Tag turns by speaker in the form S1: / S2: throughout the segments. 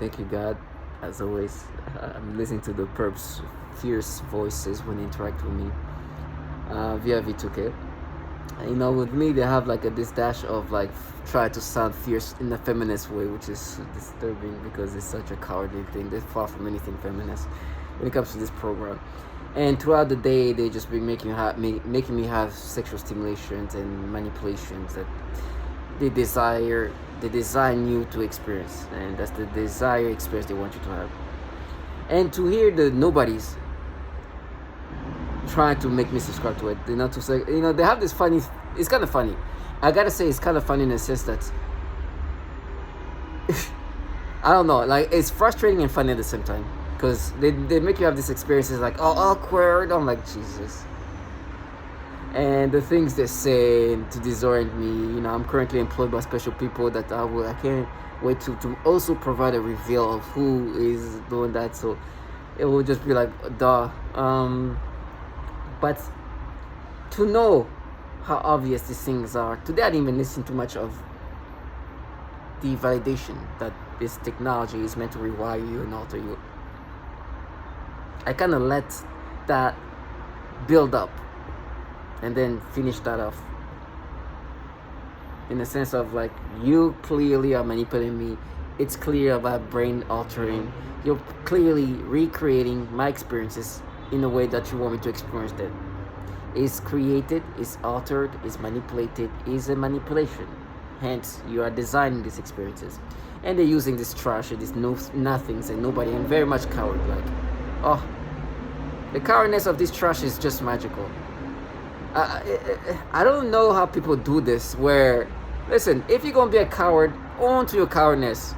S1: Thank you, God. As always, I'm listening to the perps' fierce voices when they interact with me via V2K. With me, they have like this dash of like try to sound fierce in a feminist way, which is disturbing because it's such a cowardly thing. They're far from anything feminist when it comes to this program. And throughout the day, they just be making me have sexual stimulations and manipulations that they design you to experience, and that's the desired experience they want you to have. And to hear the nobodies trying to make me subscribe to it, to say, they have this funny. It's kind of funny. I gotta say, it's kind of funny in the sense that I don't know, like it's frustrating and funny at the same time because they make you have these experiences like awkward. I'm like, Jesus. And the things they say to disorient me, I'm currently employed by special people that I can't wait to also provide a reveal of who is doing that. So it will just be like, duh. But to know how obvious these things are, today I didn't even listen to much of the validation that this technology is meant to rewire you and alter you. I kind of let that build up and then finish that off in the sense of like, you clearly are manipulating me. It's clear about brain altering. You're clearly recreating my experiences in a way that you want me to experience them. Is created, is altered, is manipulated, is a manipulation. Hence, you are designing these experiences. And they're using this trash and these nothings and nobody, and very much coward-like. Oh, the cowardness of this trash is just magical. I don't know how people do this where, listen, if you're going to be a coward, own to your cowardness.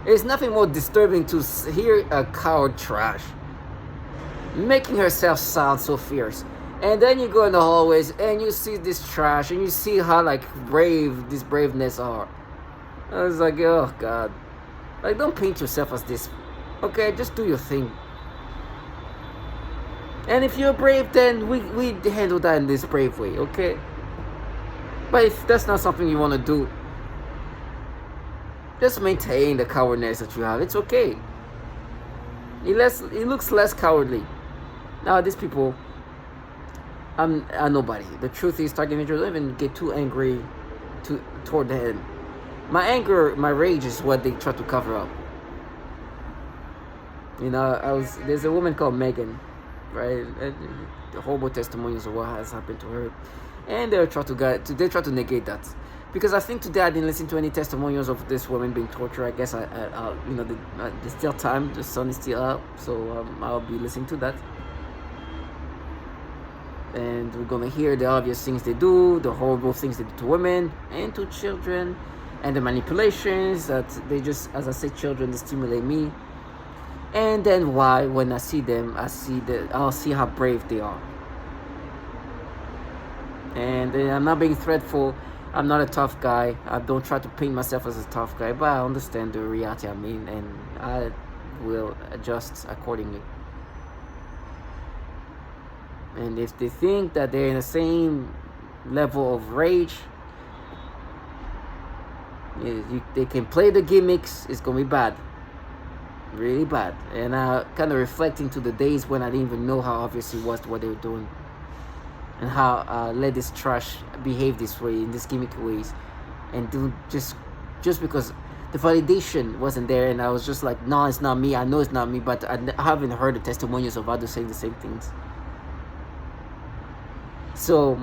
S1: There's nothing more disturbing to hear a coward trash making herself sound so fierce. And then you go in the hallways and you see this trash and you see how like brave this braveness are. I was like, oh God. Like, don't paint yourself as this. Okay, just do your thing. And if you're brave, then we handle that in this brave way, okay? But if that's not something you want to do, just maintain the cowardness that you have. It's okay. It looks less cowardly. Now, these people, I'm nobody. The truth is, target individuals don't even get too angry toward the end. My anger, my rage is what they try to cover up. There's a woman called Megan, right? The horrible testimonials of what has happened to her, and they try to negate that, because I think today I didn't listen to any testimonials of this woman being tortured. I guess there's still time. The sun is still up, so I'll be listening to that. And we're gonna hear the obvious things they do, the horrible things they do to women and to children, and the manipulations that they just, as I said, children, they stimulate me. And then why, when I see them, I'll see how brave they are. And I'm not being threatful. I'm not a tough guy. I don't try to paint myself as a tough guy, but I understand the reality and I will adjust accordingly. And if they think that they're in the same level of rage, they can play the gimmicks. It's gonna be bad, really bad. And kind of reflecting to the days when I didn't even know how obvious it was what they were doing, and how I let this trash behave this way in these gimmicky ways, and do just because the validation wasn't there, and I was just like, no, it's not me. I know it's not me, but I haven't heard the testimonials of others saying the same things. So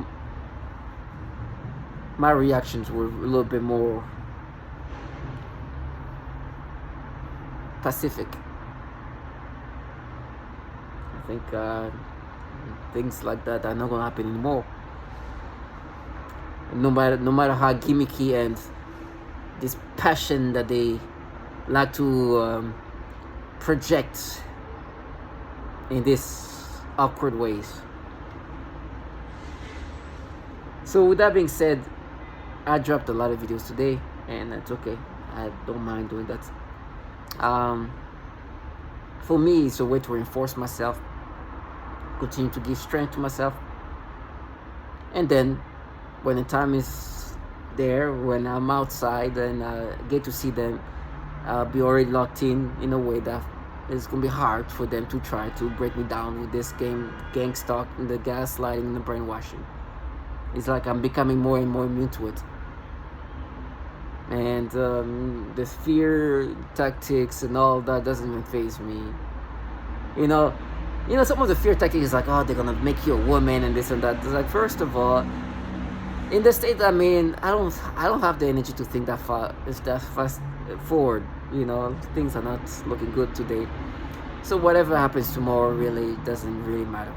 S1: my reactions were a little bit more pacific. I think things like that are not gonna happen anymore. No matter how gimmicky and this passion that they like to project in these awkward ways. So with that being said, I dropped a lot of videos today, and it's okay. I don't mind doing that. For me, it's a way to reinforce myself, continue to give strength to myself, and then when the time is there, when I'm outside and I get to see them, I'll be already locked in a way that it's gonna be hard for them to try to break me down with this gang talk and the gaslighting and the brainwashing. It's like I'm becoming more and more immune to it. And the fear tactics and all that doesn't even faze me. You know, some of the fear tactics is like, oh, they're gonna make you a woman and this and that. It's like, first of all, in the state I'm in, I don't have the energy to think that fast forward. Things are not looking good today. So whatever happens tomorrow really doesn't really matter.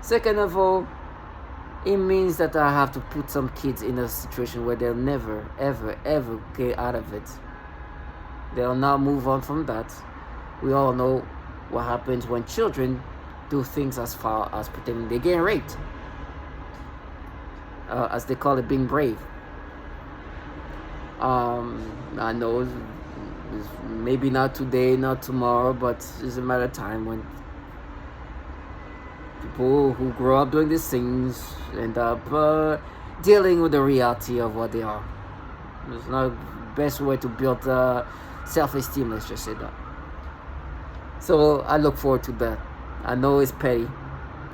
S1: Second of all, it means that I have to put some kids in a situation where they'll never, ever, ever get out of it. They'll not move on from that. We all know what happens when children do things as far as pretending they're getting raped. As they call it, being brave. I know it's maybe not today, not tomorrow, but it's a matter of time when people who grow up doing these things end up dealing with the reality of what they are. It's not the best way to build self-esteem, let's just say that. So I look forward to that. I know it's petty.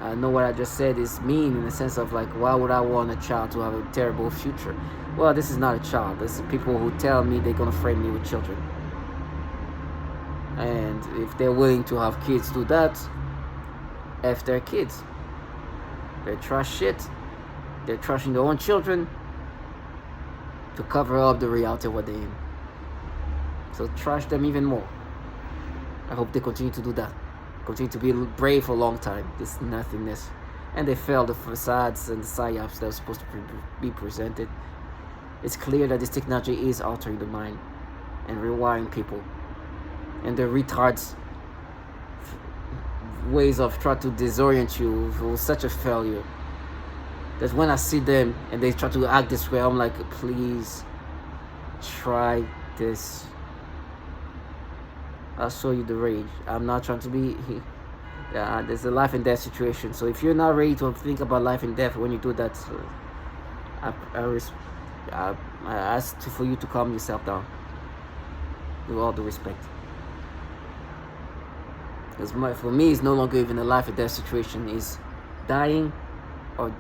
S1: I know what I just said is mean in the sense of like, why would I want a child to have a terrible future? Well, this is not a child. This is people who tell me they're going to frame me with children. And if they're willing to have kids do that, F their kids. They're trash shit. They're trashing their own children to cover up the reality of what they're in. So trash them even more. I hope they continue to do that. Continue to be brave for a long time. This nothingness. And they fail the facades and the psyops that are supposed to be presented. It's clear that this technology is altering the mind and rewiring people. And the retards ways of trying to disorient you was such a failure that when I see them and they try to act this way, I'm like, please try this. I'll show you the rage. I'm not trying to be there's a life and death situation, so if you're not ready to think about life and death when you do that, I ask for you to calm yourself down, with all due respect. Because for me, it's no longer even a life or death situation. It's dying or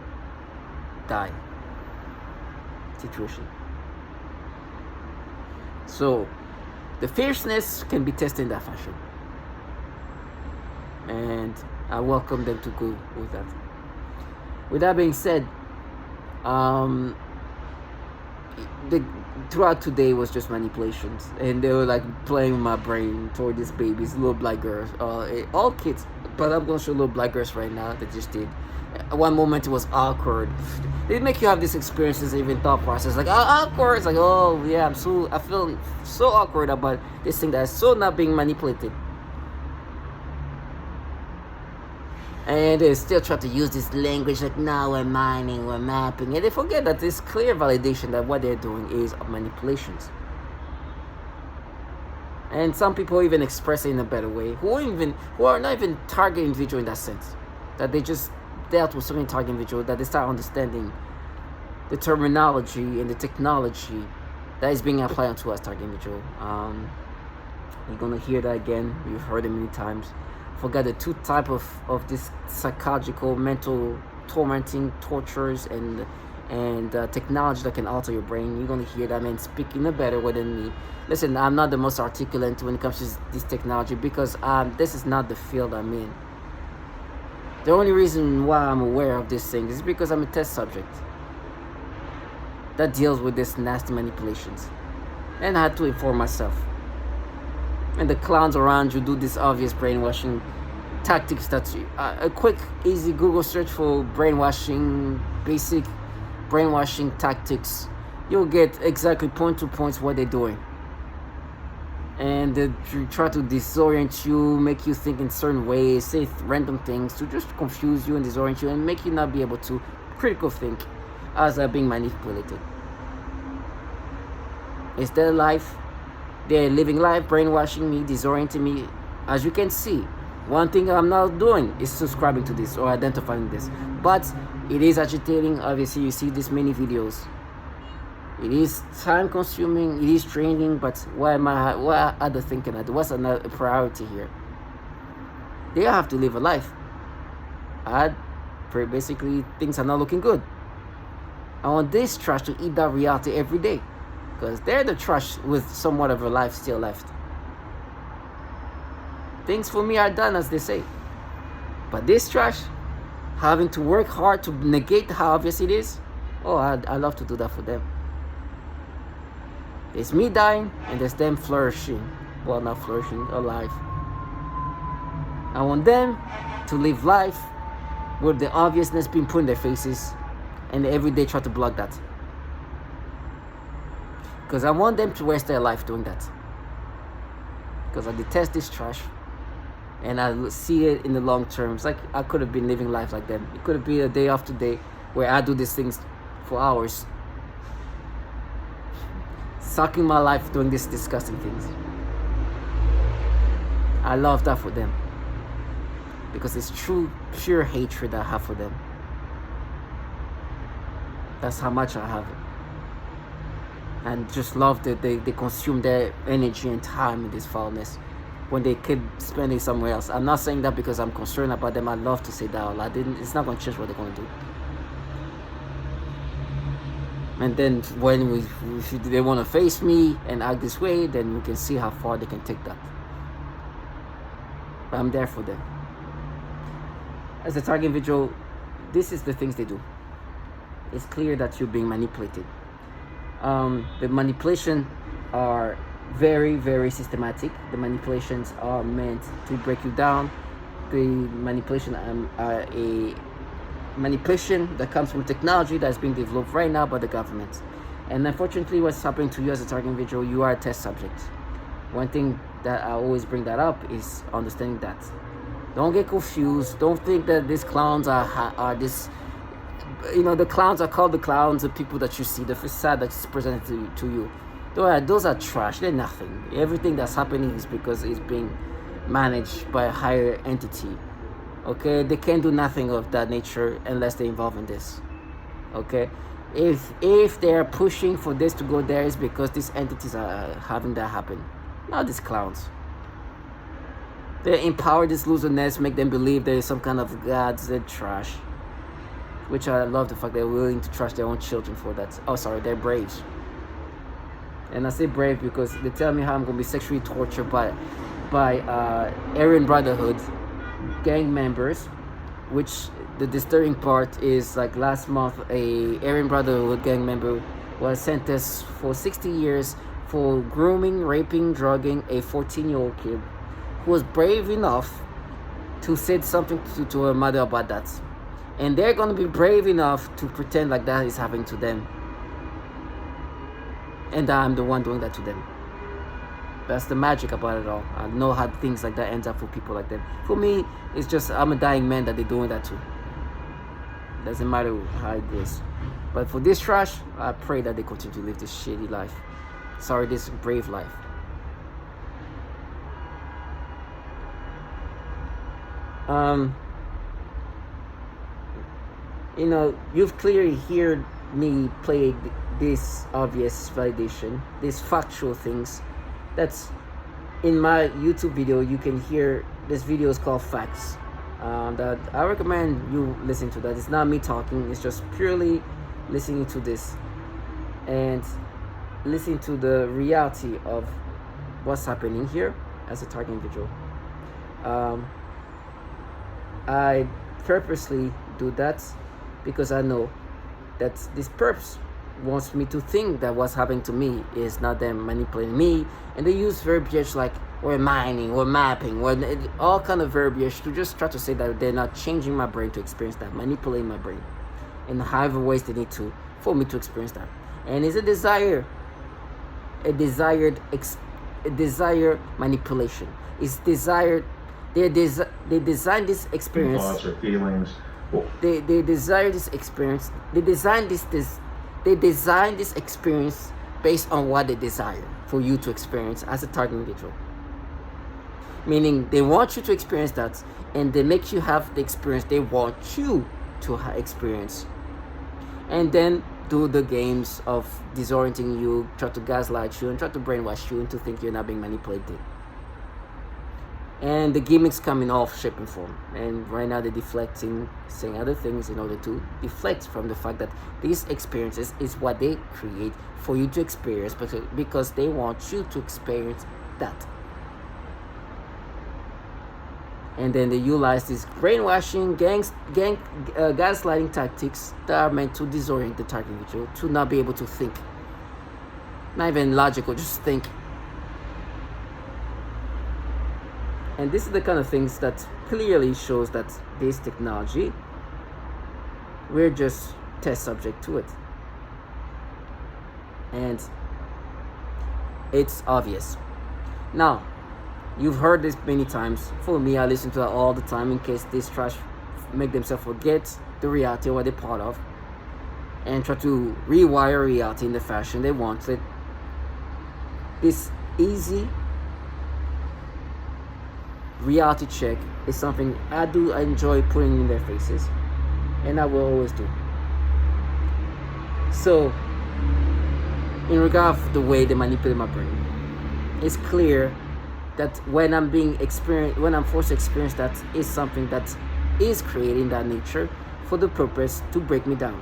S1: die situation. So the fierceness can be tested in that fashion, and I welcome them to go with that. With that being said, throughout today was just manipulations, and they were like playing with my brain toward these babies, little black girls, all kids, but I'm gonna show little black girls right now that just did. At one moment it was awkward. They make you have these experiences, even thought process like awkward. It's like, oh yeah, I feel so awkward about this thing that is so not being manipulated. And they still try to use this language like, now we're mining, we're mapping, and they forget that there's clear validation that what they're doing is manipulations. And some people even express it in a better way, who are not even target individual in that sense, that they just dealt with certain target individual, that they start understanding the terminology and the technology that is being applied onto us target individual. You're gonna hear that again. You've heard it many times. Forget the two type of this psychological, mental, tormenting, tortures, and technology that can alter your brain. You're gonna hear that man speak in a better way than me. Listen, I'm not the most articulate when it comes to this technology because this is not the field I'm in. The only reason why I'm aware of this thing is because I'm a test subject that deals with this nasty manipulations, and I had to inform myself. And the clowns around you do this obvious brainwashing tactics that a quick, easy Google search for brainwashing, basic brainwashing tactics. You'll get exactly point to point what they're doing. And they try to disorient you, make you think in certain ways, say random things to just confuse you and disorient you and make you not be able to critical think as they're being manipulated. It's their life. They're living life, brainwashing me, disorienting me. As you can see, one thing I'm not doing is subscribing to this or identifying this. But it is agitating. Obviously, you see this many videos. It is time consuming, it is draining, but what are the thinking I do? What's another priority here? They have to live a life. Basically, things are not looking good. I want this trash to eat that reality every day, because they're the trash with somewhat of a life still left. Things for me are done, as they say. But this trash, having to work hard to negate how obvious it is, I love to do that for them. There's me dying, and there's them flourishing. Well, not flourishing, alive. I want them to live life with the obviousness being put in their faces, and every day try to block that. Because I want them to waste their life doing that. Because I detest this trash, and I see it in the long term. It's like I could have been living life like them. It could have been a day after day where I do these things for hours, sucking my life doing these disgusting things. I love that for them, because it's true, pure hatred I have for them. That's how much I have it. And just love that they consume their energy and time in this foulness when they could spend it somewhere else. I'm not saying that because I'm concerned about them. I love to say that out loud. It's not going to change what they're going to do. And then when they want to face me and act this way, then we can see how far they can take that. But I'm there for them. As a target individual, this is the things they do. It's clear that you're being manipulated. The manipulation are very, very systematic. The manipulations are meant to break you down. The manipulation are a manipulation that comes from technology that's being developed right now by the government. And unfortunately, what's happening to you as a target individual, you are a test subject. One thing that I always bring that up is understanding that. Don't get confused. Don't think that these clowns are this. The clowns are called the clowns, the people that you see, the facade that's presented to you. Those are trash. They're nothing. Everything that's happening is because it's being managed by a higher entity. Okay, they can't do nothing of that nature unless they're involved in this. Okay, if they're pushing for this to go there, it's because these entities are having that happen. Not these clowns. They empower these loserness, make them believe there is some kind of gods. They're trash. Which I love the fact they're willing to trash their own children for that. They're brave. And I say brave because they tell me how I'm going to be sexually tortured by Aryan Brotherhood gang members, which the disturbing part is, like, last month a Aryan Brotherhood gang member was sentenced for 60 years for grooming, raping, drugging a 14-year-old kid who was brave enough to say something to her mother about that. And they're going to be brave enough to pretend like that is happening to them. And I'm the one doing that to them. That's the magic about it all. I know how things like that ends up for people like them. For me, it's just I'm a dying man that they're doing that to. Doesn't matter how it goes. But for this trash, I pray that they continue to live this shitty life. This brave life. You've clearly heard me play this obvious validation, these factual things. That's in my YouTube video. You can hear this video is called Facts. That I recommend you listen to that. It's not me talking. It's just purely listening to this and listening to the reality of what's happening here as a target individual. I purposely do that because I know that this perps wants me to think that what's happening to me is not them manipulating me, and they use verbiage like we're mining, we're mapping, all kind of verbiage to just try to say that they're not changing my brain to experience that, manipulating my brain in however ways they need to for me to experience that. And it's a desired manipulation. It's desired. They design this experience.
S2: Thoughts or feelings.
S1: They desire this experience. They design this experience based on what they desire for you to experience as a target individual. Meaning they want you to experience that, and they make you have the experience they want you to experience. And then do the games of disorienting you, try to gaslight you, and try to brainwash you into think you're not being manipulated. And the gimmicks come in all shape and form. And right now they're deflecting, saying other things in order to deflect from the fact that these experiences is what they create for you to experience, because they want you to experience that. And then they utilize these brainwashing, gaslighting tactics that are meant to disorient the target individual to not be able to think. Not even logical, just think. And this is the kind of things that clearly shows that this technology, we're just test subject to it. And it's obvious. Now, you've heard this many times. For me, I listen to that all the time in case this trash make themselves forget the reality of what they're part of and try to rewire reality in the fashion they want it. This easy reality check is something I enjoy putting in their faces, and I will always do. So, in regard to the way they manipulate my brain, it's clear that when I'm forced to experience that, is something that is creating that nature for the purpose to break me down.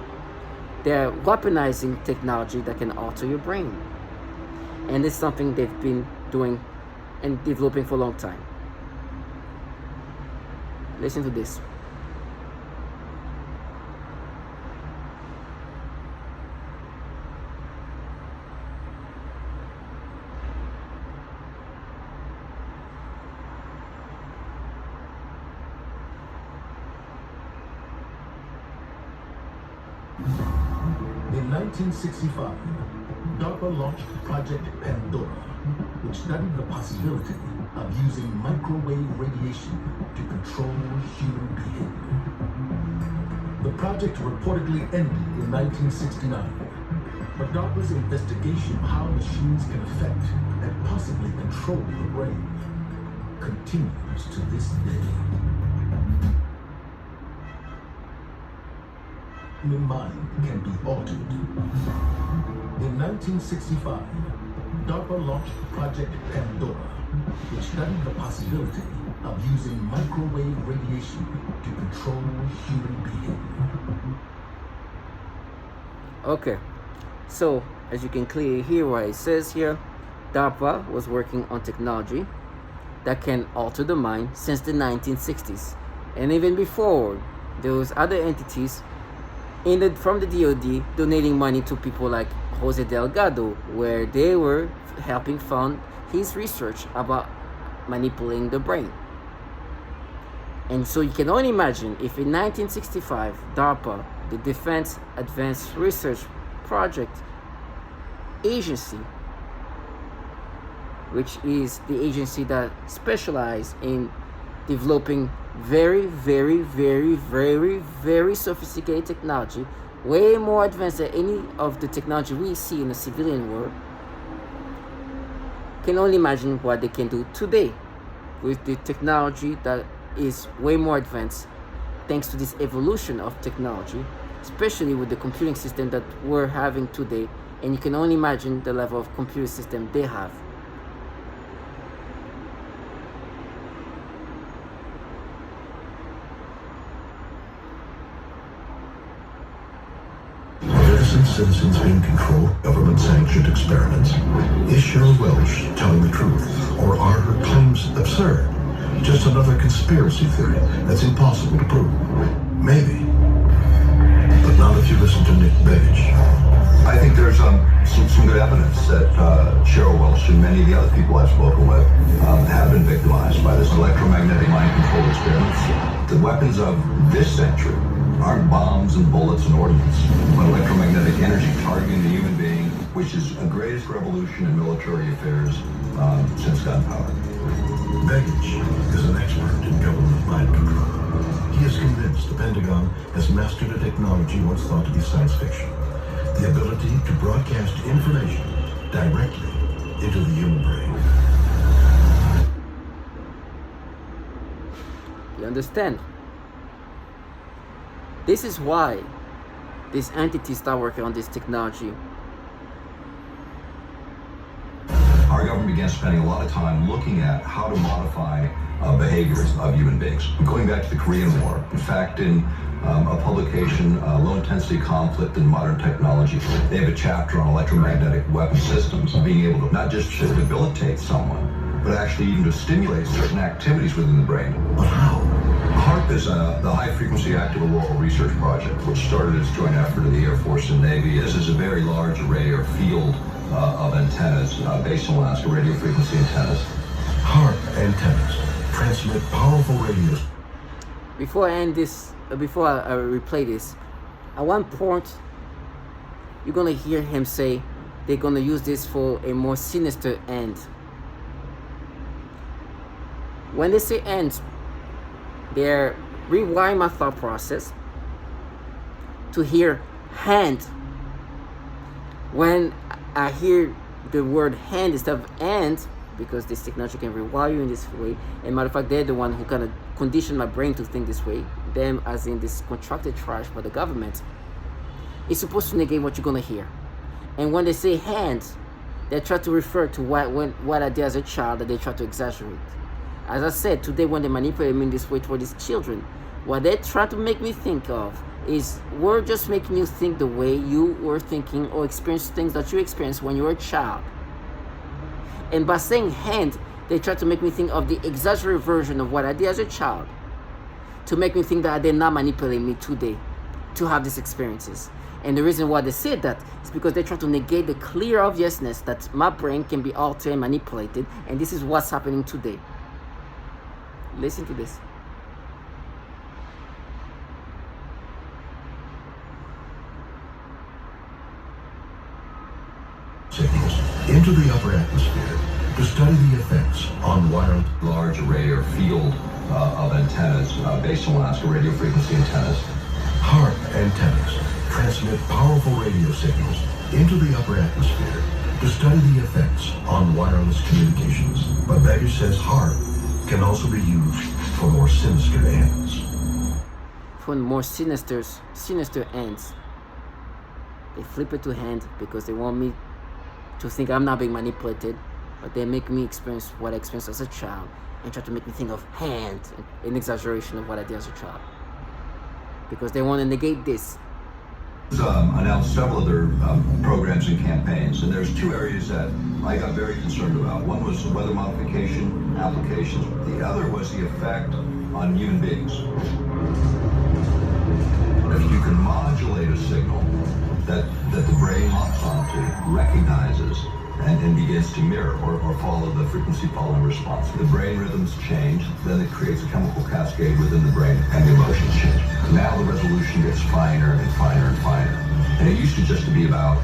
S1: They're weaponizing technology that can alter your brain, and it's something they've been doing and developing for a long time. Listen to this.
S2: In 1965, DARPA launched Project Pandora, which studied the possibility of using microwave radiation to control human behavior. The project reportedly ended in 1969, but DARPA's investigation of how machines can affect and possibly control the brain continues to this day. Human mind can be altered. In 1965, DARPA launched Project Pandora, which studied the possibility of using microwave radiation to control human behavior.
S1: Okay, so as you can clearly hear what it says here, DARPA was working on technology that can alter the mind since the 1960s. And even before, there was other entities from the DoD donating money to people like Jose Delgado, where they were helping fund his research about manipulating the brain. And so you can only imagine if in 1965 DARPA, the Defense Advanced Research Project Agency, which is the agency that specializes in developing very, very, very, very, very sophisticated technology, way more advanced than any of the technology we see in the civilian world, can only imagine what they can do today with the technology that is way more advanced thanks to this evolution of technology, especially with the computing system that we're having today. And you can only imagine the level of computer system they have.
S2: Citizens being controlled, government-sanctioned experiments? Is Cheryl Welch telling the truth, or are her claims absurd? Just another conspiracy theory that's impossible to prove? Maybe. But not if you listen to Nick Begich.
S3: I think there's some good evidence that Cheryl Welch and many of the other people I've spoken with have been victimized by this electromagnetic mind control experiments. The weapons of this century aren't bombs and bullets and ordnance, but electromagnetic energy targeting the human being, which is the greatest revolution in military affairs since gunpowder.
S2: Begich is an expert in government mind control. He is convinced the Pentagon has mastered a technology once thought to be science fiction. The ability to broadcast information directly into the human brain.
S1: You understand? This is why these entities start working on this technology.
S3: Our government began spending a lot of time looking at how to modify behaviors of human beings. Going back to the Korean War, in fact, in a publication, Low-Intensity Conflict in Modern Technology, they have a chapter on electromagnetic weapon systems, being able to not just to debilitate someone, but actually even to stimulate certain activities within the brain. But how? HARP is the High Frequency Active Auroral Research Project, which started as a joint effort of the Air Force and Navy. This is a very large array or field of antennas based in Alaska, radio frequency antennas.
S2: HARP antennas transmit powerful radios.
S1: Before I end this, before I replay this, at one point you're gonna hear him say they're gonna use this for a more sinister end. When they say end, they're rewiring my thought process to hear hand. When I hear the word hand instead of end, because this technology can rewire you in this way, and matter of fact, they're the one who kind of conditioned my brain to think this way, them as in this contracted trash by the government, it's supposed to negate what you're gonna hear. And when they say hand, they try to refer to what I did as a child, that they try to exaggerate. As I said, today when they manipulate me in this way toward these children, what they try to make me think of is we're just making you think the way you were thinking or experience things that you experienced when you were a child. And by saying hand, they try to make me think of the exaggerated version of what I did as a child, to make me think that they not manipulate me today to have these experiences. And the reason why they say that is because they try to negate the clear obviousness that my brain can be altered and manipulated, and this is what's happening today. Listen to this.
S2: Signals into the upper atmosphere to study the effects on wireless.
S3: Large array or field of antennas based in Alaska, radio frequency antennas.
S2: HARP antennas transmit powerful radio signals into the upper atmosphere to study the effects on wireless communications. But Baggage says HARP can also be used for more sinister ends.
S1: For more sinister ends. They flip it to hand because they want me to think I'm not being manipulated, but they make me experience what I experienced as a child and try to make me think of hand, an exaggeration of what I did as a child. Because they want to negate this.
S3: Announced several other programs and campaigns, and there's two areas that I got very concerned about. One was the weather modification applications. The other was the effect on human beings. If you can modulate a signal that the brain locks onto, recognizes, and begins to mirror or follow the frequency following response. The brain rhythms change, then it creates a chemical cascade within the brain, and the emotions change. Now the resolution gets finer and finer and finer. And it used to just to be about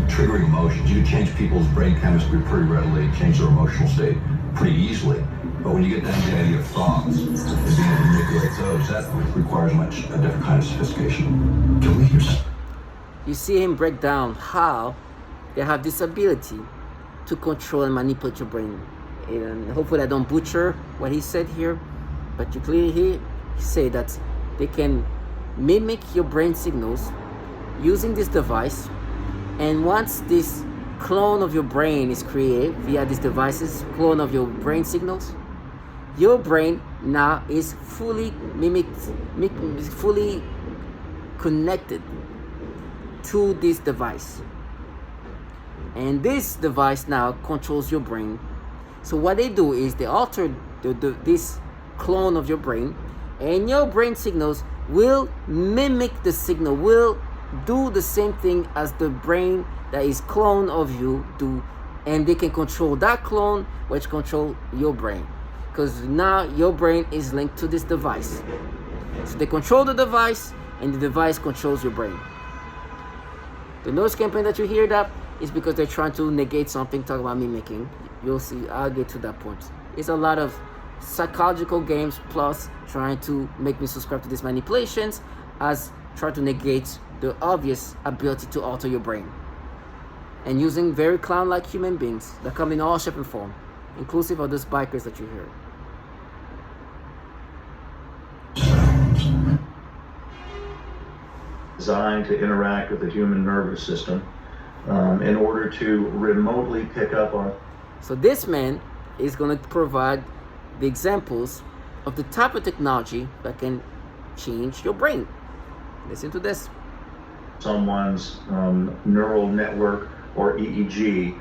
S3: triggering emotions. You could change people's brain chemistry pretty readily, change their emotional state pretty easily. But when you get down to the idea of thoughts and being able to manipulate those, that requires a different kind of sophistication.
S2: Can we hear some?
S1: You see him break down how they have this ability to control and manipulate your brain. And hopefully I don't butcher what he said here, but you clearly hear he say that they can mimic your brain signals using this device, and once this clone of your brain is created via these devices, clone of your brain signals, your brain now is fully fully connected to this device. And this device now controls your brain. So what they do is they alter this clone of your brain, and your brain signals will mimic the signal, will do the same thing as the brain that is clone of you do, and they can control that clone, which control your brain, because now your brain is linked to this device. So they control the device, and the device controls your brain. The noise campaign that you hear that is because they're trying to negate something, talk about mimicking. You'll see, I'll get to that point. It's a lot of psychological games plus trying to make me subscribe to these manipulations as try to negate the obvious ability to alter your brain. And using very clown-like human beings that come in all shape and form, inclusive of those bikers that you hear.
S4: designed to interact with the human nervous system in order to remotely pick up on.
S1: So this man is going to provide the examples of the type of technology that can change your brain. Listen to this.
S4: Someone's neural network or EEG,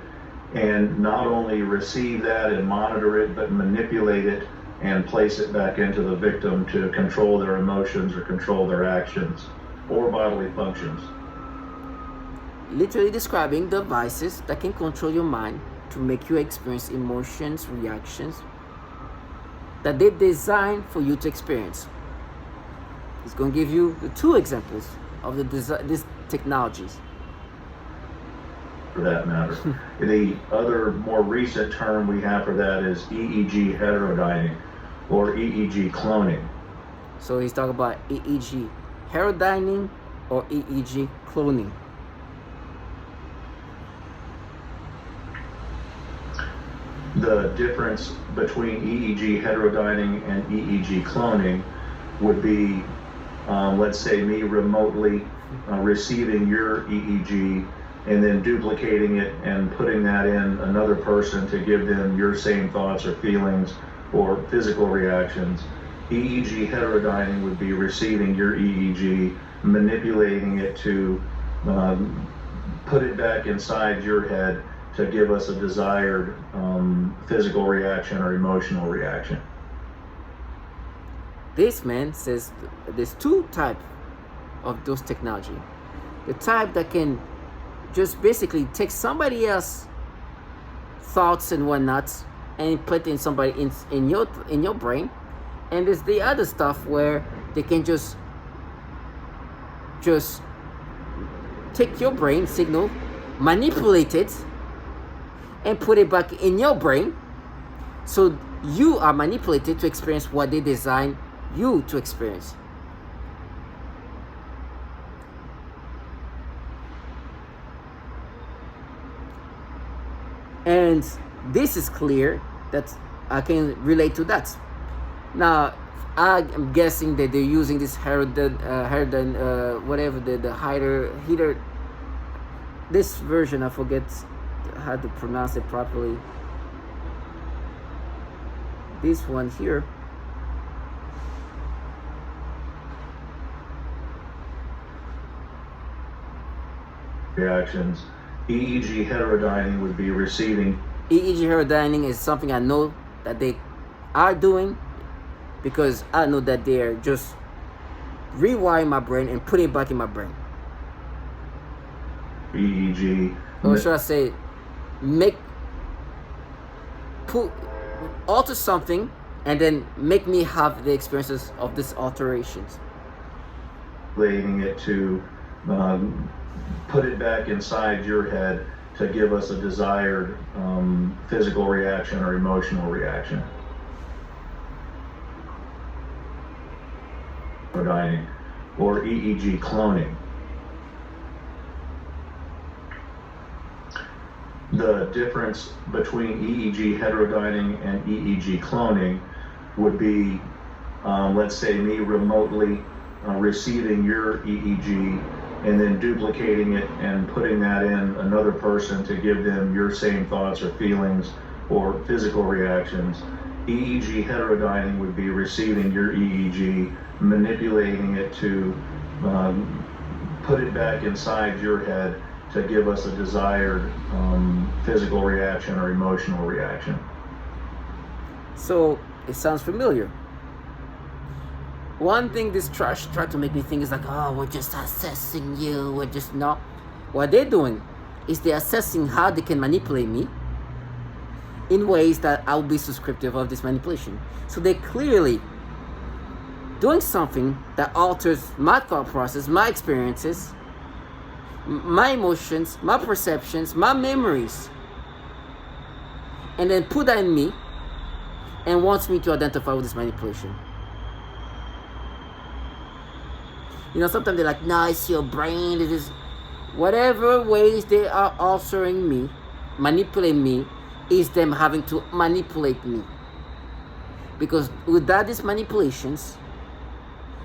S4: and not only receive that and monitor it, but manipulate it and place it back into the victim to control their emotions or control their actions or bodily functions.
S1: Literally describing devices that can control your mind to make you experience emotions, reactions that they designed for you to experience. It's going to give you the two examples of these technologies.
S4: For that matter. The other more recent term we have for that is EEG heterodyning or EEG cloning.
S1: So he's talking about EEG heterodyning or EEG cloning.
S4: The difference between EEG heterodyning and EEG cloning would be, let's say, me remotely receiving your EEG and then duplicating it and putting that in another person to give them your same thoughts or feelings or physical reactions. EEG heterodyning would be receiving your EEG, manipulating it to put it back inside your head to give us a desired physical reaction or emotional reaction.
S1: This man says there's two types of those technology. The type that can just basically take somebody else's thoughts and whatnot and put in somebody in your brain, and there's the other stuff where they can just take your brain signal, manipulate it, and put it back in your brain, so you are manipulated to experience what they designed you to experience. And this is clear that I can relate to that. Now, I'm guessing that they're using this whatever the heater. This version, I forget how to pronounce it properly. This one here.
S4: Reactions. EEG heterodyning would be receiving.
S1: EEG heterodyning is something I know that they are doing, because I know that they're just rewiring my brain and putting it back in my brain.
S4: EEG.
S1: Or should I say, alter something and then make me have the experiences of these alterations.
S4: Relating it to put it back inside your head to give us a desired physical reaction or emotional reaction. Heterodyning or EEG cloning. The difference between EEG heterodyning and EEG cloning would be, let's say, me remotely receiving your EEG and then duplicating it and putting that in another person to give them your same thoughts or feelings or physical reactions. EEG heterodyning would be receiving your EEG, manipulating it to put it back inside your head to give us a desired physical reaction or emotional reaction.
S1: So it sounds familiar. One thing this trash tried to make me think is like, oh, we're just assessing you, we're just not. What they're doing is they're assessing how they can manipulate me in ways that I'll be subscriptive of this manipulation. So they're clearly doing something that alters my thought process, my experiences, my emotions, my perceptions, my memories, and then put that in me and wants me to identify with this manipulation. You know, sometimes they're like, no, it's your brain, it is. Whatever ways they are altering me, manipulating me, is them having to manipulate me. Because without these manipulations,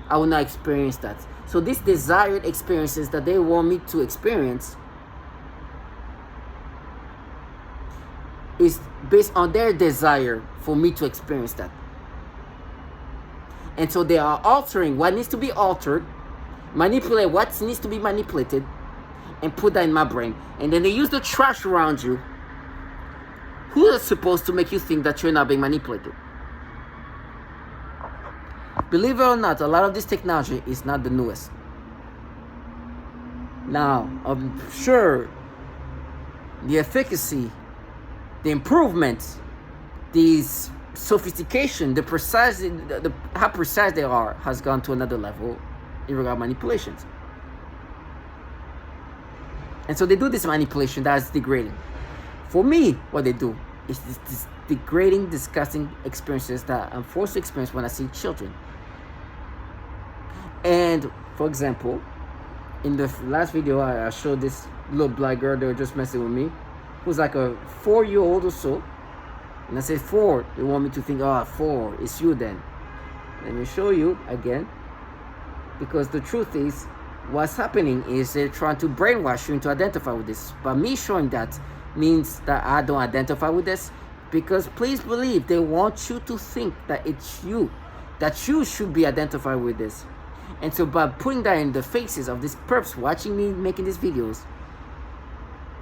S1: I will not experience that. So these desired experiences that they want me to experience is based on their desire for me to experience that. And so they are altering what needs to be altered, manipulate what needs to be manipulated, and put that in my brain. And then they use the trash around you, who is supposed to make you think that you're not being manipulated. Believe it or not, a lot of this technology is not the newest. Now, I'm sure the efficacy, the improvements, the sophistication, the precise, how precise they are, has gone to another level in regard to manipulations. And so they do this manipulation that is degrading. For me, what they do is this degrading, disgusting experiences that I'm forced to experience when I see children. And for example, in the last video, I showed this little black girl that was just messing with me, who's like a 4-year-old or so. And I said 4. They want me to think, oh, 4, it's you then. Let me show you again. Because the truth is, what's happening is they're trying to brainwash you into identify with this. But me showing that means that I don't identify with this. Because please believe, they want you to think that it's you, that you should be identified with this. And so by putting that in the faces of these perps watching me making these videos,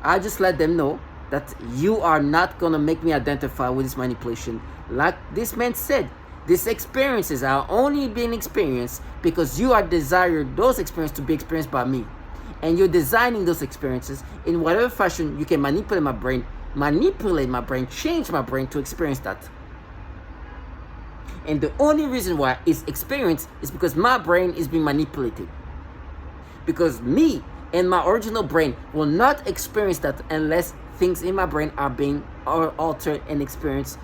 S1: I just let them know that you are not going to make me identify with this manipulation. Like this man said, these experiences are only being experienced because you are desired those experiences to be experienced by me. And you're designing those experiences in whatever fashion you can manipulate my brain, change my brain to experience that. And the only reason why it's experienced is because my brain is being manipulated. Because me and my original brain will not experience that unless things in my brain are being altered and experienced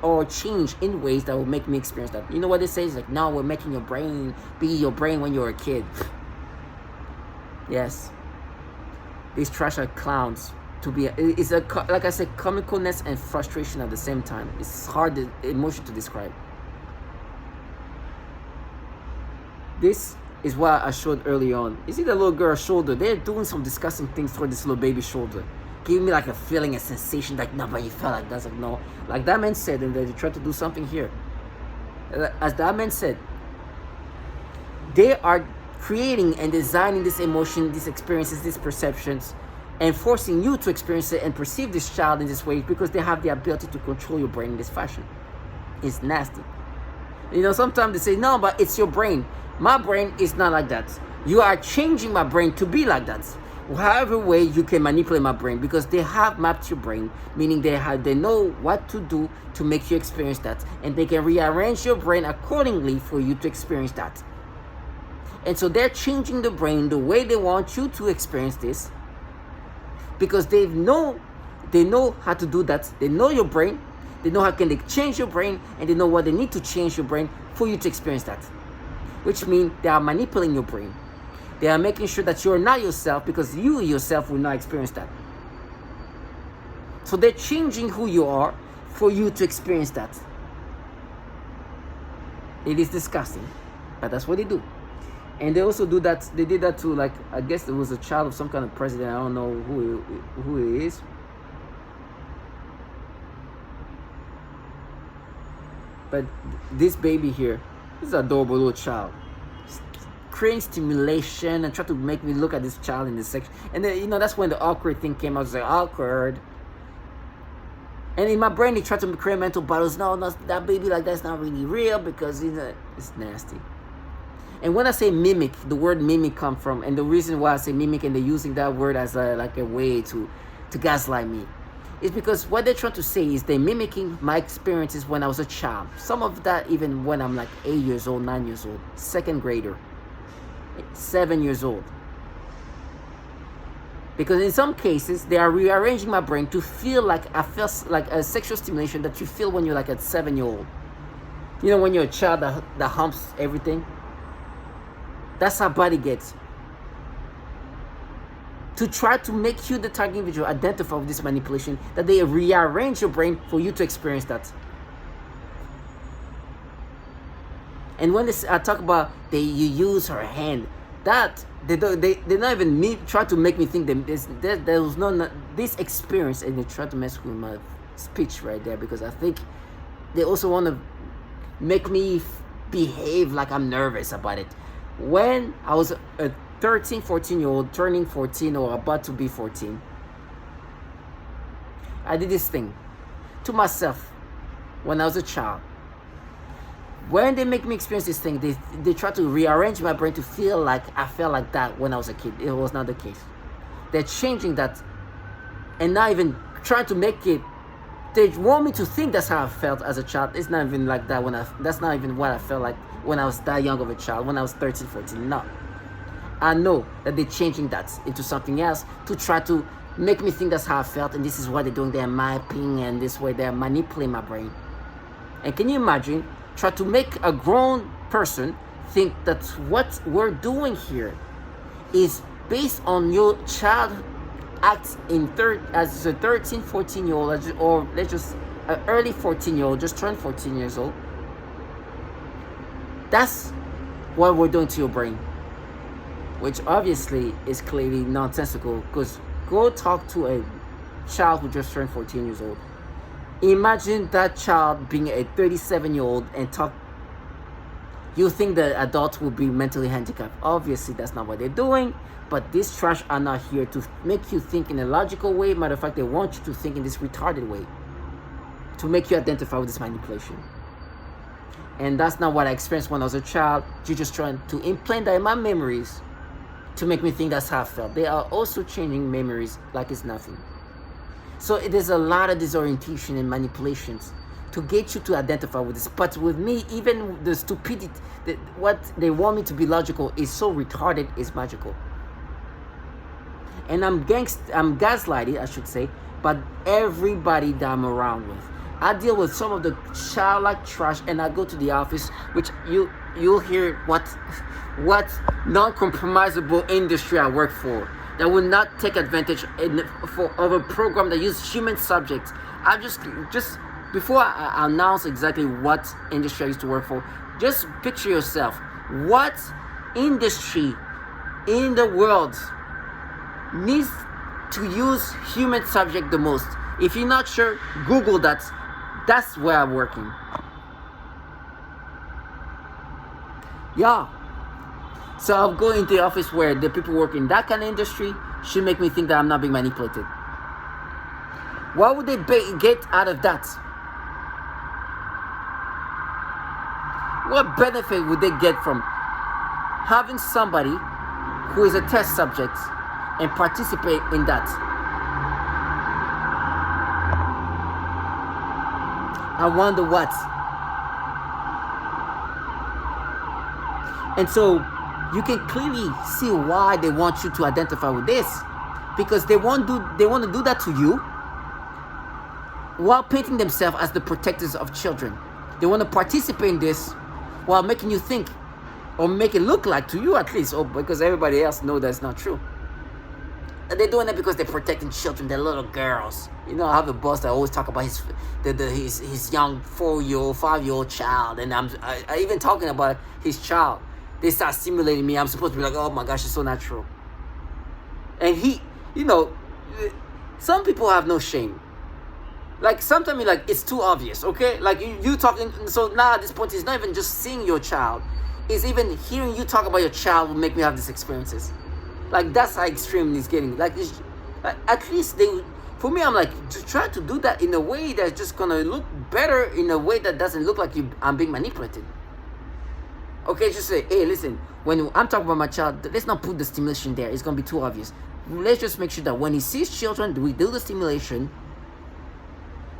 S1: or changed in ways that will make me experience that. You know what they say? It's like, no, we're making your brain be your brain when you're a kid. Yes. These trash are clowns. It's like I said, comicalness and frustration at the same time. It's hard emotion to describe. This is what I showed early on. You see the little girl's shoulder? They're doing some disgusting things toward this little baby's shoulder. Giving me like a feeling, a sensation, like nobody felt like that. Like, no. Like that man said, and they tried to do something here. As that man said, they are creating and designing this emotion, these experiences, these perceptions, and forcing you to experience it and perceive this child in this way because they have the ability to control your brain in this fashion. It's nasty. You know, sometimes they say, no, but it's your brain. My brain is not like that. You are changing my brain to be like that. However way you can manipulate my brain, because they have mapped your brain, meaning they know what to do to make you experience that, and they can rearrange your brain accordingly for you to experience that. And so they're changing the brain the way they want you to experience this, because they know how to do that. They know your brain, they know how can they change your brain, and they know what they need to change your brain for you to experience that. Which means they are manipulating your brain. They are making sure that you're not yourself, because you yourself will not experience that. So they're changing who you are for you to experience that. It is disgusting, but that's what they do. And they also do that. They did that to, like, I guess it was a child of some kind of president. I don't know who he is. But this baby here, this is an adorable little child. Creating stimulation and try to make me look at this child in this section. And then, you know, that's when the awkward thing came out. I was like, awkward. And in my brain, they tried to create mental battles. No, that baby like that's not really real, because it's nasty. And when I say mimic, the word mimic comes from, and the reason why I say mimic and they're using that word as a way to gaslight me, is because what they're trying to say is they're mimicking my experiences when I was a child. Some of that even when I'm like 8 years old, 9 years old, second grader, 7 years old. Because in some cases, they are rearranging my brain to feel like I feel like a sexual stimulation that you feel when you're like a 7-year-old. You know, when you're a child that humps everything. That's how body gets. To try to make you, the target individual, identify with this manipulation, that they rearrange your brain for you to experience that. And when I talk about you use her hand, that they not even try to make me think that there was no this experience, and they try to mess with my speech right there, because I think they also want to make me behave like I'm nervous about it. When I was a 13, 14-year-old, turning 14 or about to be 14, I did this thing to myself when I was a child. When they make me experience this thing, they try to rearrange my brain to feel like I felt like that when I was a kid. It was not the case. They're changing that, and not even trying to make it. They want me to think that's how I felt as a child. It's not even like that that's not even what I felt like when I was that young of a child, when I was 13, 14. No. I know that they're changing that into something else to try to make me think that's how I felt, and this is what they're doing. They're mapping, and this way they're manipulating my brain. And can you imagine? Try to make a grown person think that what we're doing here is based on your child acts as a 13, 14-year-old, or let's just an early 14-year-old, just turned 14 years old. That's what we're doing to your brain, which obviously is clearly nonsensical, because go talk to a child who just turned 14 years old. Imagine that child being a 37-year-old and talk. You think the adult will be mentally handicapped. Obviously, that's not what they're doing. But these trash are not here to make you think in a logical way. Matter of fact, they want you to think in this retarded way, to make you identify with this manipulation. And that's not what I experienced when I was a child. You're just trying to implant that in my memories to make me think that's how I felt. They are also changing memories like it's nothing. So there's a lot of disorientation and manipulations to get you to identify with this. But with me, even the stupidity, what they want me to be logical is so retarded, is magical. And I'm gaslighted, I should say, but everybody that I'm around with. I deal with some of the childlike trash, and I go to the office, which you'll hear what non-compromisable industry I work for, that will not take advantage of a program that uses human subjects. I just before I announce exactly what industry I used to work for, just picture yourself. What industry in the world needs to use human subject the most? If you're not sure, Google that. That's where I'm working. Yeah. So I'll go into the office where the people work in that kind of industry should make me think that I'm not being manipulated. What would they get out of that? What benefit would they get from having somebody who is a test subject and participate in that? I wonder what. And so you can clearly see why they want you to identify with this, because they want to do that to you while painting themselves as the protectors of children. They want to participate in this while making you think, or make it look like, to you at least, or because everybody else knows that's not true. And they're doing it because they're protecting children, they're little girls. You know, I have a boss that always talk about his young 4-year-old, 5-year-old child, and I even talking about his child. They start stimulating me. I'm supposed to be like, oh my gosh, it's so natural. And he, you know, some people have no shame. Like sometimes you're like, it's too obvious, okay? Like you talking, so now at this point, it's not even just seeing your child. It's even hearing you talk about your child will make me have these experiences. Like that's how extreme it's getting. Like at least for me, I'm like, to try to do that in a way that's just gonna look better, in a way that doesn't look like I'm being manipulated. Okay, just say, hey, listen, when I'm talking about my child, let's not put the stimulation there. It's gonna be too obvious. Let's just make sure that when he sees children, we do the stimulation.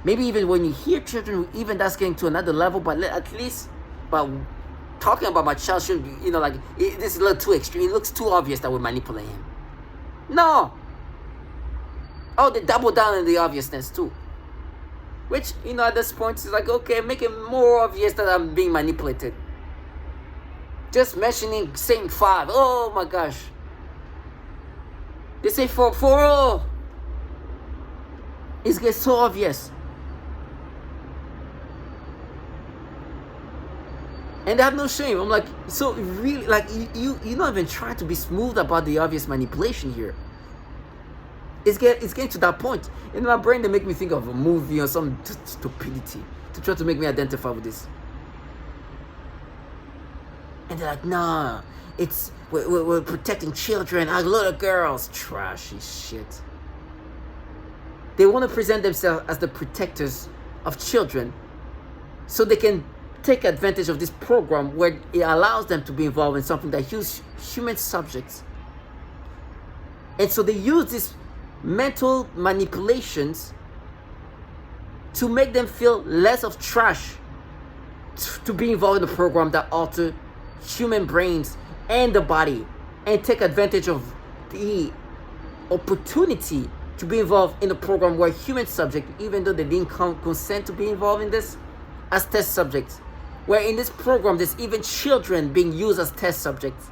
S1: Maybe even when you hear children, even that's getting to another level, but at least, but talking about my child should be, you know, like, this is a little too extreme. It looks too obvious that we're manipulating him. No. Oh, they double down on the obviousness too. Which, you know, at this point, it's like, okay, make it more obvious that I'm being manipulated. Just mentioning, saying 5. Oh my gosh. They say 4. Oh. It gets so obvious. And they have no shame. I'm like, so really, like, you're not even trying to be smooth about the obvious manipulation here. It's getting to that point. In my brain, they make me think of a movie or some stupidity to try to make me identify with this. And they're like, nah, we're protecting children, our little girls. Trashy shit. They want to present themselves as the protectors of children so they can take advantage of this program where it allows them to be involved in something that use human subjects. And so they use these mental manipulations to make them feel less of trash to be involved in a program that alter human brains and the body, and take advantage of the opportunity to be involved in a program where human subjects, even though they didn't consent to be involved in this, as test subjects, where in this program there's even children being used as test subjects.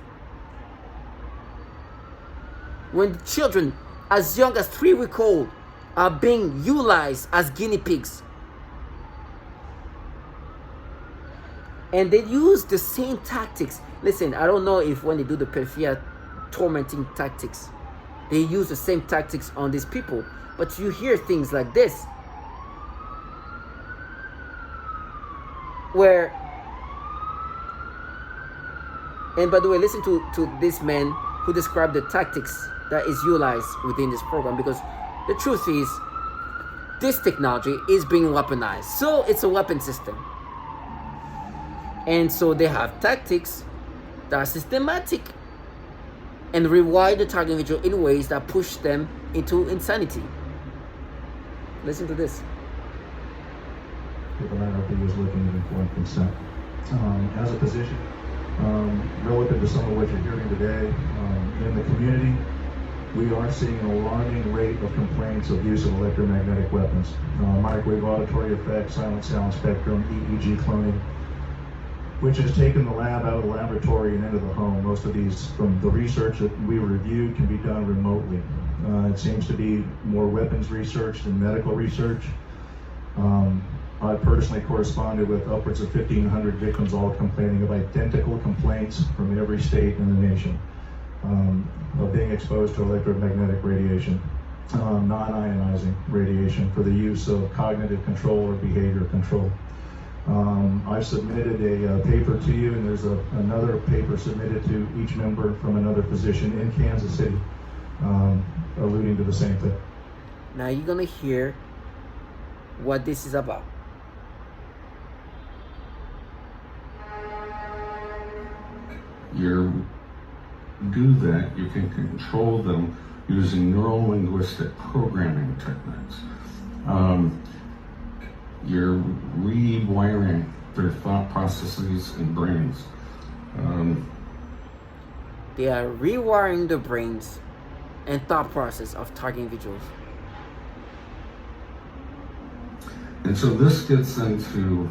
S1: When children as young as 3 weeks old are being utilized as guinea pigs. And they use the same tactics. Listen, I don't know if when they do the pedophilia tormenting tactics, they use the same tactics on these people. But you hear things like this, where, and by the way, listen to this man who described the tactics that is utilized within this program, because the truth is, this technology is being weaponized. So it's a weapon system. And so they have tactics that are systematic and rewire the target individual in ways that push them into insanity. Listen to this.
S5: People that are is looking at informed consent. As a physician, relative to some of what you're hearing today, in the community, we are seeing an alarming rate of complaints of use of electromagnetic weapons. Microwave auditory effects, silent sound spectrum, EEG cloning, which has taken the lab out of the laboratory and into the home. Most of these, from the research that we reviewed, can be done remotely. It seems to be more weapons research than medical research. I personally corresponded with upwards of 1,500 victims, all complaining of identical complaints from every state in the nation of being exposed to electromagnetic radiation, non-ionizing radiation for the use of cognitive control or behavior control. I submitted a paper to you, and there's another paper submitted to each member from another physician in Kansas City, alluding to the same thing.
S1: Now you're gonna hear what this is about.
S6: You do that, you can control them using neuro-linguistic programming techniques. You're rewiring their thought processes and brains.
S1: They are rewiring the brains and thought process of target individuals.
S6: And so this gets into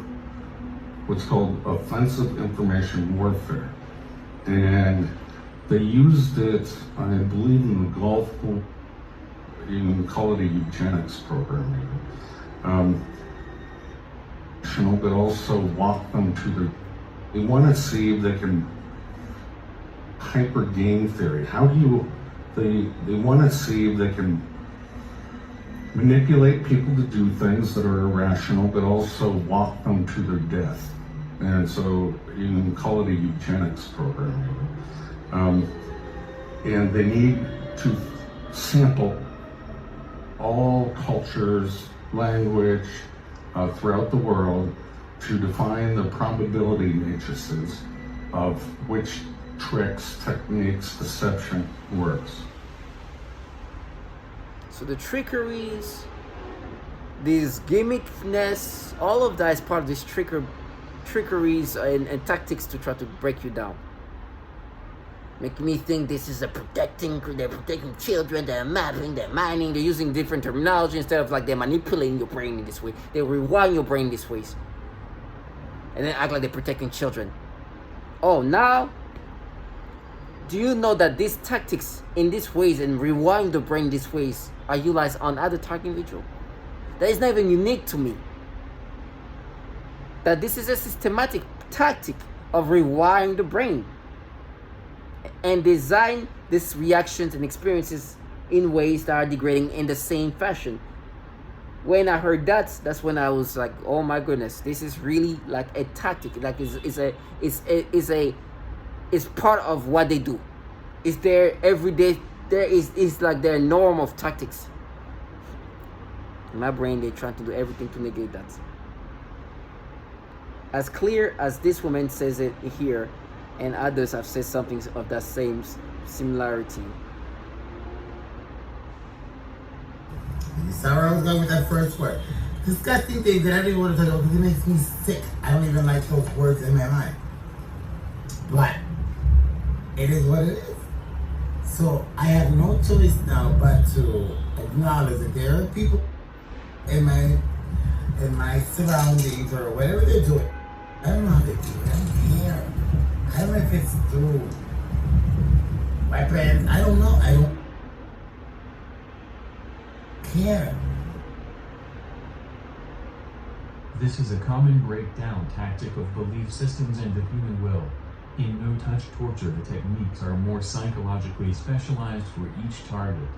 S6: what's called offensive information warfare. And they used it, I believe, in the Gulf, you call it a eugenics program even. But also walk them to they want to see if they can hyper game theory. How do you, they want to see if they can manipulate people to do things that are irrational, but also walk them to their death. And so you can call it a eugenics program. And they need to sample all cultures, language throughout the world to define the probability matrices of which tricks, techniques, deception works.
S1: So the trickeries, these gimmickness, all of that is part of these trickeries and tactics to try to break you down. Make me think this is they're protecting children, they're mapping, they're mining, they're using different terminology instead of like they're manipulating your brain in this way. They rewind your brain this way. And then act like they're protecting children. Oh, now, do you know that these tactics in these ways and rewind the brain these ways are utilized on other target individuals? That is not even unique to me. That this is a systematic tactic of rewiring the brain and design these reactions and experiences in ways that are degrading in the same fashion. When I heard that, that's when I was like, oh my goodness, this is really like a tactic. Like it's part of what they do. It's their everyday. Is like their norm of tactics. In my brain, they're trying to do everything to negate that. As clear as this woman says it here, and others have said something of that same similarity.
S7: You saw where I was going with that first word. Disgusting things that I didn't want to talk about because it makes me sick. I don't even like those words in my mind. But it is what it is. So I have no choice now but to acknowledge that there are people in my surroundings or whatever they're doing. I don't know how they do it. I don't care. I don't know if it's through my parents. I don't know. I don't care.
S8: This is a common breakdown tactic of belief systems and the human will. In no-touch torture, the techniques are more psychologically specialized for each target.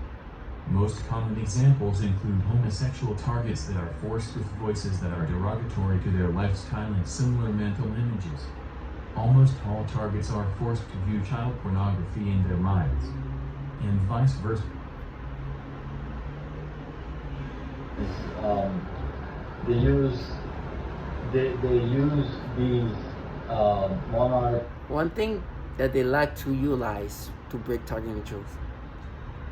S8: Most common examples include homosexual targets that are forced with voices that are derogatory to their lifestyle and similar mental images. Almost all targets are forced to view child pornography in their minds, and vice versa.
S9: They use these monarch.
S1: One thing that they like to utilize to break target rituals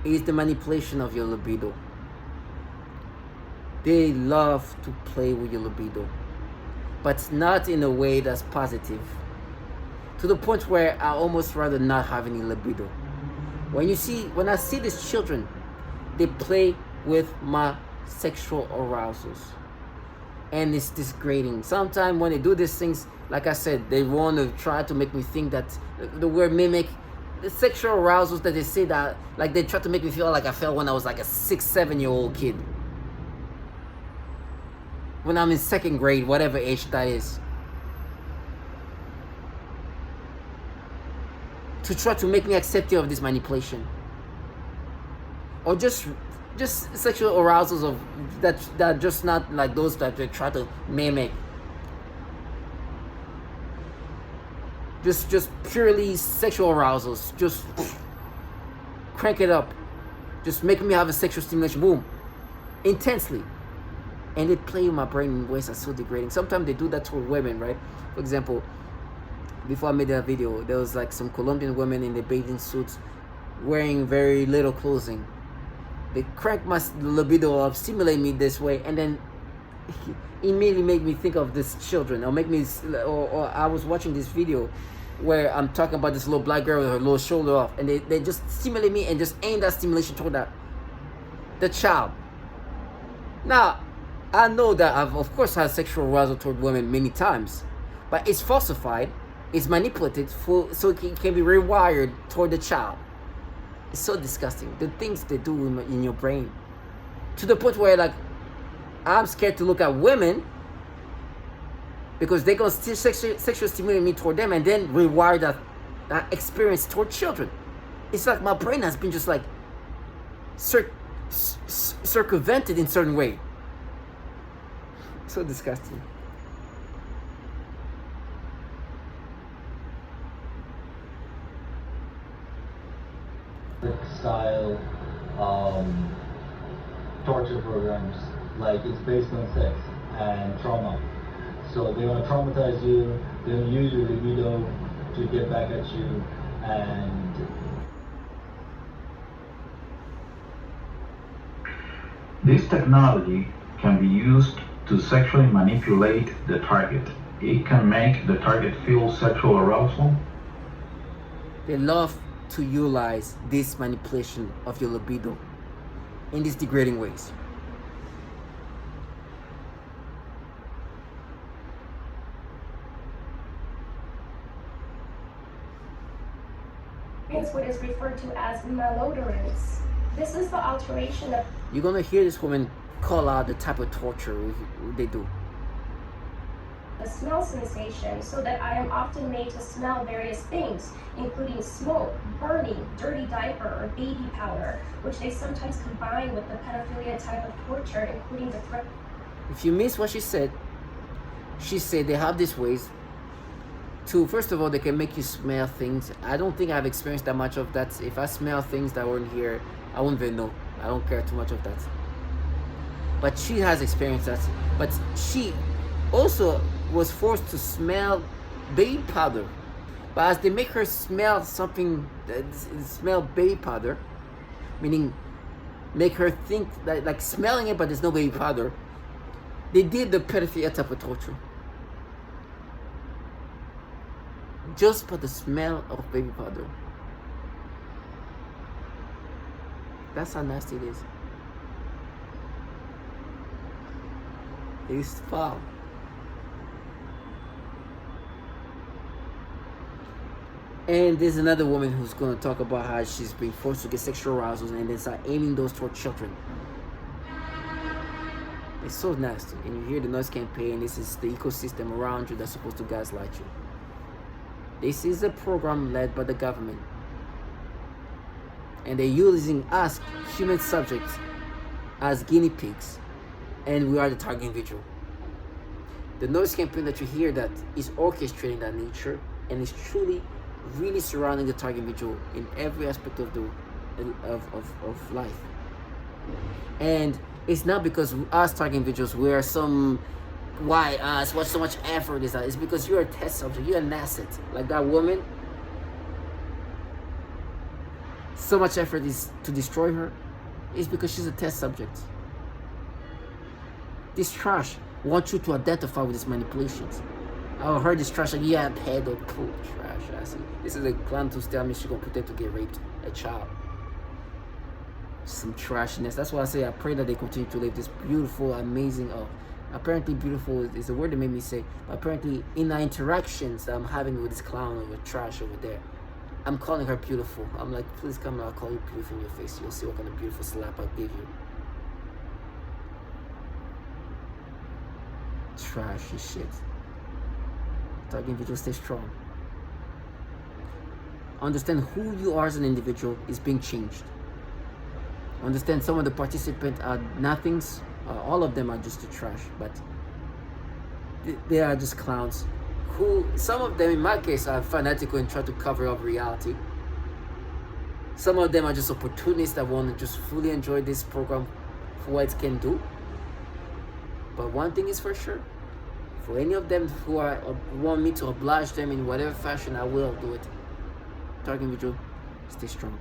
S1: is the manipulation of your libido. They love to play with your libido, but not in a way that's positive. To the point where I almost rather not have any libido. When I see these children, they play with my sexual arousals. And it's degrading. Sometimes when they do these things, like I said, they want to try to make me think that the word mimic, the sexual arousals that they say that, like they try to make me feel like I felt when I was like a 6-7-year-old kid. When I'm in second grade, whatever age that is. To try to make me accepting of this manipulation. Or just sexual arousals of that just not like those that they try to mimic. Just purely sexual arousals. Just crank it up. Just making me have a sexual stimulation. Boom. Intensely. And they play with my brain in ways that's so degrading. Sometimes they do that toward women, right? For example, before I made that video, there was like some Colombian women in the bathing suits wearing very little clothing. They crank my libido up, stimulate me this way, and then immediately make me think of these children. Or I was watching this video where I'm talking about this little black girl with her little shoulder off, and they just stimulate me and just aim that stimulation toward the child. Now, I know that I've of course had sexual arousal toward women many times, but it's falsified, it's manipulated so it can be rewired toward the child. It's so disgusting. The things they do in your brain. To the point where like I'm scared to look at women because they're going to sexually stimulate me toward them and then rewire that experience toward children. It's like my brain has been just like circumvented in certain way. So disgusting.
S9: Style torture programs, like it's based on sex and trauma. So they want to traumatize you, they want to use your libido to get back at you, and
S10: this technology can be used to sexually manipulate the target. It can make the target feel sexual arousal.
S1: They love to utilize this manipulation of your libido in these degrading ways.
S11: What is referred to as malodorance. This is the alteration of...
S1: You're gonna hear this woman call out the type of torture they do.
S11: the smell sensation, so that I am often made to smell various things, including smoke, burning, dirty diaper, or baby powder, which they sometimes combine with the pedophilia type of torture, including the threat.
S1: If you miss what she said they have these ways to, first of all, they can make you smell things. I don't think I've experienced that much of that. If I smell things that weren't here, I wouldn't even know. I don't care too much of that. But she has experienced that. But she also was forced to smell baby powder. But as they make her smell something, smell baby powder, meaning make her think that, like, smelling it, but there's no baby powder, they did the pedophilia type of torture. Just for the smell of baby powder. That's how nasty it is. It is foul. And there's another woman who's going to talk about how she's being forced to get sexual arousals and then start aiming those toward children. It's so nasty. And you hear the noise campaign. This is the ecosystem around you that's supposed to gaslight you. This is a program led by the government. And they're using us, human subjects, as guinea pigs. And we are the target individual. The noise campaign that you hear that is orchestrating that nature and is truly really surrounding the target individual in every aspect of life. And it's not because us target individuals, we are some, why us, what so much effort is that? It's because you're a test subject, you're an asset. Like that woman, so much effort is to destroy her, is because she's a test subject. This trash wants you to identify with these manipulations. I heard this trash like, yeah, pedo, cool, trash. I see. This is a clown to tell me she's gonna pretend to get raped, a child. Some trashiness. That's why I say I pray that they continue to live this beautiful, amazing, apparently beautiful is the word they made me say, but apparently in the interactions that I'm having with this clown over trash over there, I'm calling her beautiful. I'm like, please come, I'll call you beautiful in your face. You'll see what kind of beautiful slap I'll give you. Trashy shit. Target individual, stay strong. Understand who you are as an individual is being changed. Understand some of the participants are nothings. All of them are just the trash, but they are just clowns. Who, some of them, in my case, are fanatical and try to cover up reality. Some of them are just opportunists that want to just fully enjoy this program for what it can do. But one thing is for sure, for any of them who want me to oblige them in whatever fashion, I will do it. Target individual, stay strong.